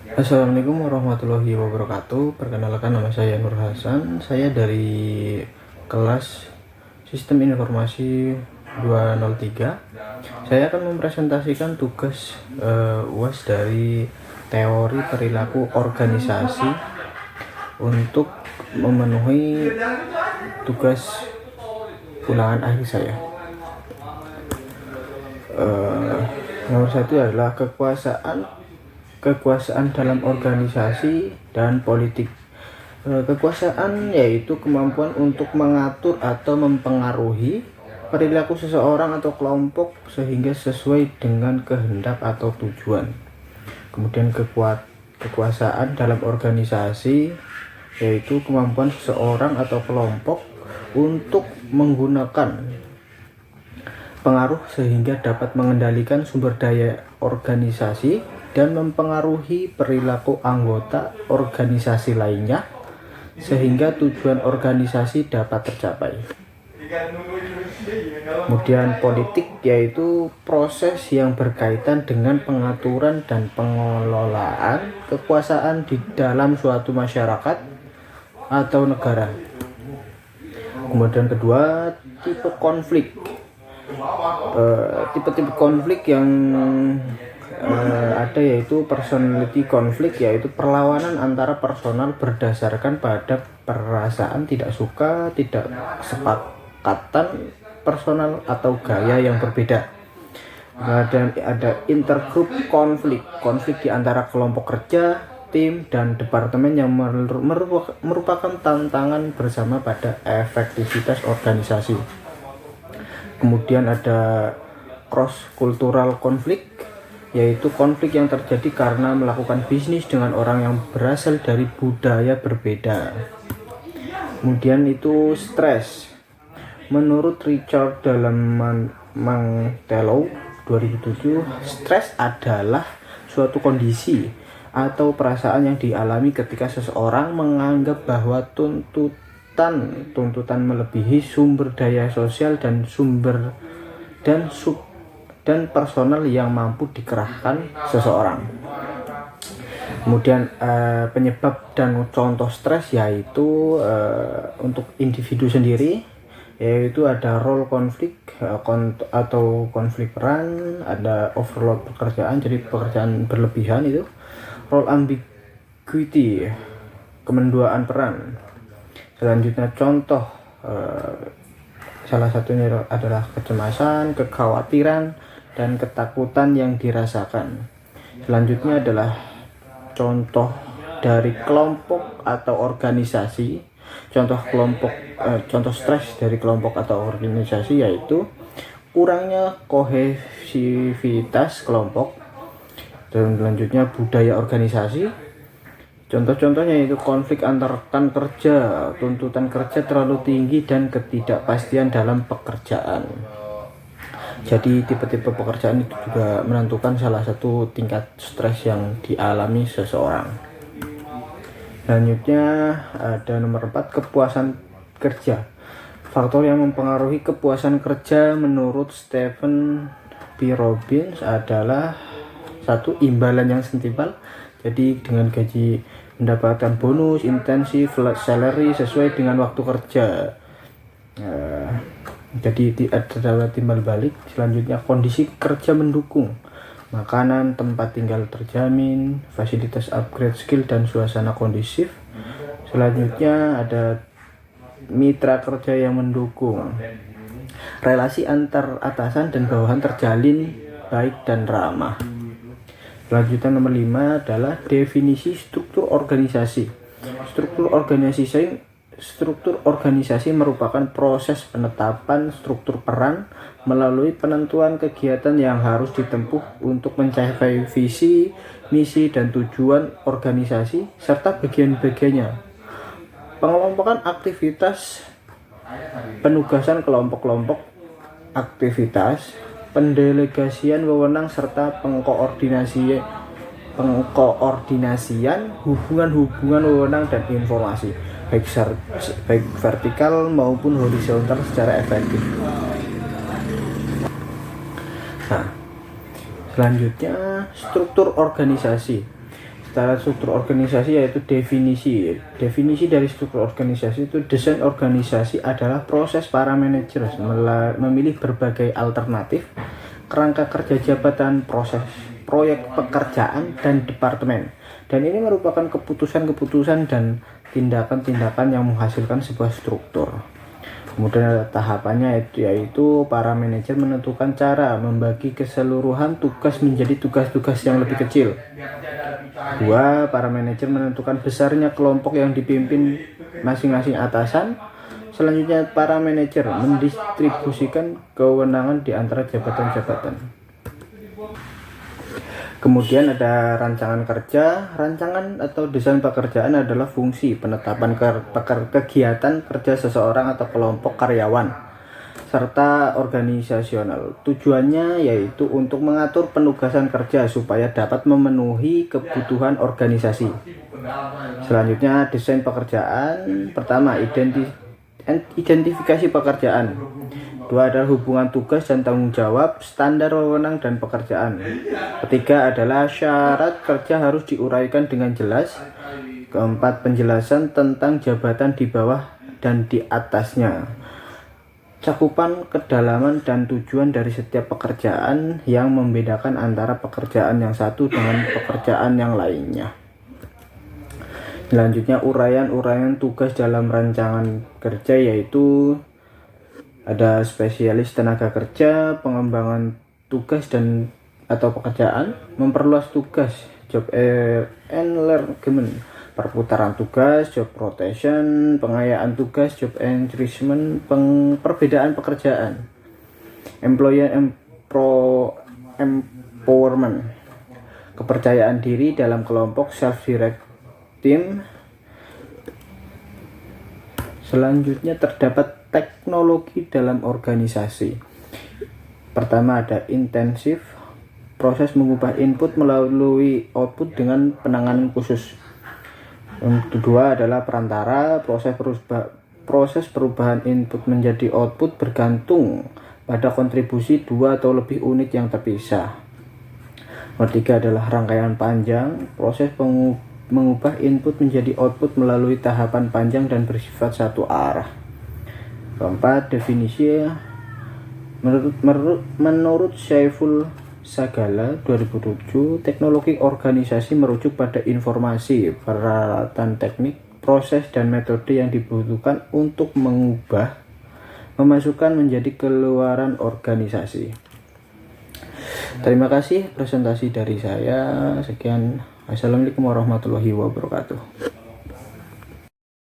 Assalamualaikum warahmatullahi wabarakatuh. Perkenalkan, nama saya Nur Hasan. Saya dari kelas Sistem Informasi 203. Saya akan mempresentasikan tugas UAS dari teori perilaku organisasi untuk memenuhi tugas ulangan akhir saya. Nomor 1 adalah kekuasaan dalam organisasi dan politik. Kekuasaan yaitu kemampuan untuk mengatur atau mempengaruhi perilaku seseorang atau kelompok sehingga sesuai dengan kehendak atau tujuan. Kemudian kekuasaan dalam organisasi yaitu kemampuan seseorang atau kelompok untuk menggunakan pengaruh sehingga dapat mengendalikan sumber daya organisasi dan mempengaruhi perilaku anggota organisasi lainnya sehingga tujuan organisasi dapat tercapai. Kemudian politik yaitu proses yang berkaitan dengan pengaturan dan pengelolaan kekuasaan di dalam suatu masyarakat atau negara. Kemudian kedua, tipe konflik. Tipe-tipe konflik yang ada yaitu personality konflik, yaitu perlawanan antara personal berdasarkan pada perasaan tidak suka, tidak sepakatan personal atau gaya yang berbeda. Dan ada intergroup konflik, konflik di antara kelompok kerja, tim, dan departemen yang merupakan tantangan bersama pada efektivitas organisasi. Kemudian ada cross cultural konflik, yaitu konflik yang terjadi karena melakukan bisnis dengan orang yang berasal dari budaya berbeda. Kemudian itu stres. Menurut Richard Mantello 2007, stres adalah suatu kondisi atau perasaan yang dialami ketika seseorang menganggap bahwa tuntutan melebihi sumber daya sosial dan personal yang mampu dikerahkan seseorang. Kemudian penyebab dan contoh stres yaitu untuk individu sendiri, yaitu ada role konflik atau konflik peran, ada overload pekerjaan, jadi pekerjaan berlebihan itu, role ambiguity, kemenduaan peran. Selanjutnya contoh salah satunya adalah kecemasan, kekhawatiran, dan ketakutan yang dirasakan. Selanjutnya adalah contoh dari kelompok atau organisasi. Contoh stres dari kelompok atau organisasi yaitu kurangnya kohesivitas kelompok. Dan selanjutnya budaya organisasi. Contoh-contohnya yaitu konflik antar rekan kerja, tuntutan kerja terlalu tinggi, dan ketidakpastian dalam pekerjaan. Jadi tipe-tipe pekerjaan itu juga menentukan salah satu tingkat stres yang dialami seseorang. Selanjutnya ada nomor 4, kepuasan kerja. Faktor yang mempengaruhi kepuasan kerja menurut Stephen P. Robbins adalah 1. Imbalan yang setimpal. Jadi dengan gaji mendapatkan bonus, intensif, salary sesuai dengan waktu kerja. Jadi ada timbal balik. Selanjutnya kondisi kerja mendukung, makanan, tempat tinggal terjamin, fasilitas upgrade skill, dan suasana kondusif. Selanjutnya ada mitra kerja yang mendukung, relasi antar atasan dan bawahan terjalin baik dan ramah. Selanjutnya nomor 5 adalah definisi struktur organisasi. Struktur organisasi merupakan proses penetapan struktur peran melalui penentuan kegiatan yang harus ditempuh untuk mencapai visi, misi, dan tujuan organisasi serta bagian-bagiannya. Pengelompokan aktivitas, penugasan kelompok-kelompok aktivitas, pendelegasian wewenang, serta pengkoordinasian hubungan wewenang dan informasi baik vertikal maupun horizontal secara efektif. Nah, selanjutnya struktur organisasi. secara struktur organisasi yaitu definisi. Definisi dari struktur organisasi itu desain organisasi adalah proses para manajer memilih berbagai alternatif kerangka kerja jabatan, proses, proyek pekerjaan, dan departemen. Dan ini merupakan keputusan-keputusan dan tindakan-tindakan yang menghasilkan sebuah struktur. Kemudian ada tahapannya yaitu para manajer menentukan cara membagi keseluruhan tugas menjadi tugas-tugas yang lebih kecil. Dua, para manajer menentukan besarnya kelompok yang dipimpin masing-masing atasan. Selanjutnya, para manajer mendistribusikan kewenangan di antara jabatan-jabatan. Kemudian ada rancangan kerja. Rancangan atau desain pekerjaan adalah fungsi penetapan kegiatan kerja seseorang atau kelompok karyawan serta organisasional. Tujuannya yaitu untuk mengatur penugasan kerja supaya dapat memenuhi kebutuhan organisasi. Selanjutnya, desain pekerjaan. Pertama, identifikasi pekerjaan. Dua adalah hubungan tugas dan tanggung jawab, standar wewenang dan pekerjaan. Ketiga adalah syarat kerja harus diuraikan dengan jelas. Keempat, penjelasan tentang jabatan di bawah dan di atasnya. Cakupan, kedalaman, dan tujuan dari setiap pekerjaan yang membedakan antara pekerjaan yang satu dengan pekerjaan yang lainnya. Selanjutnya, uraian tugas dalam rancangan kerja yaitu ada spesialis tenaga kerja, pengembangan tugas dan atau pekerjaan, memperluas tugas, job enlargement, perputaran tugas, job rotation, pengayaan tugas, job enrichment, perbedaan pekerjaan, employee empowerment, kepercayaan diri dalam kelompok, self-direct team. Selanjutnya terdapat teknologi dalam organisasi. Pertama ada intensif, proses mengubah input melalui output dengan penanganan khusus. Yang kedua adalah perantara, proses perubahan input menjadi output bergantung pada kontribusi dua atau lebih unit yang terpisah. Ketiga adalah rangkaian panjang, proses mengubah input menjadi output melalui tahapan panjang dan bersifat satu arah. Keempat, definisi. Menurut Saiful Sagala 2007, teknologi organisasi merujuk pada informasi, peralatan teknik, proses, dan metode yang dibutuhkan untuk mengubah, memasukkan menjadi keluaran organisasi. Terima kasih presentasi dari saya. Sekian. Assalamualaikum warahmatullahi wabarakatuh.